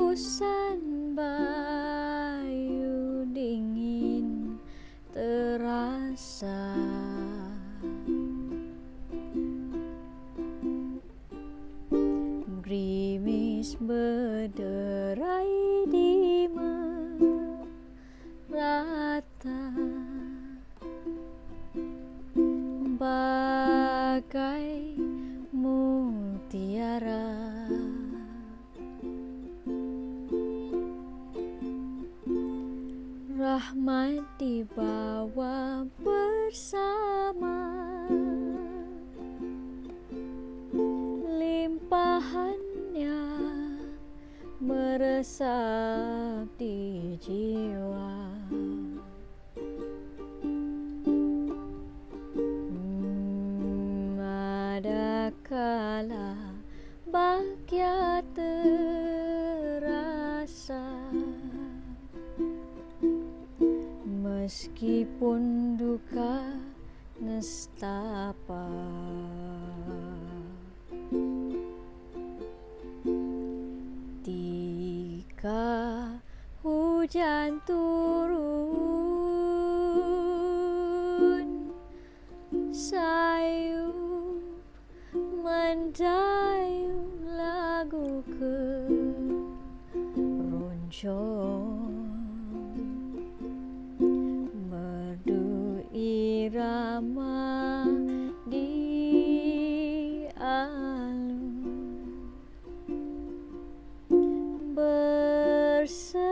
Hembusan bayu dingin terasa, gerimis berderai di merata, bagai mutiara. Rahmat dibawa bersama, limpahannya meresap di jiwa. Ada kala bahagia terasa, meskipun duka nestapa. Ketika hujan turun, sayup mendayung lagu keroncong, merdu irama di alun, bersenandung.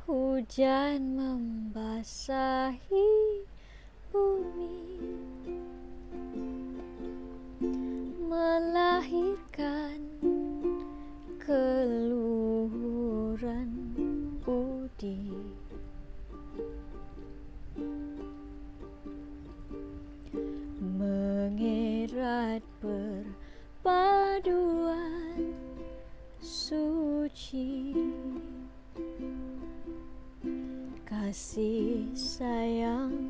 Hujan membasahi bumi, melahirkan keluhuran budi. Mengerat perpaduan suci, kasih sayang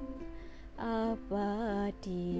abadi.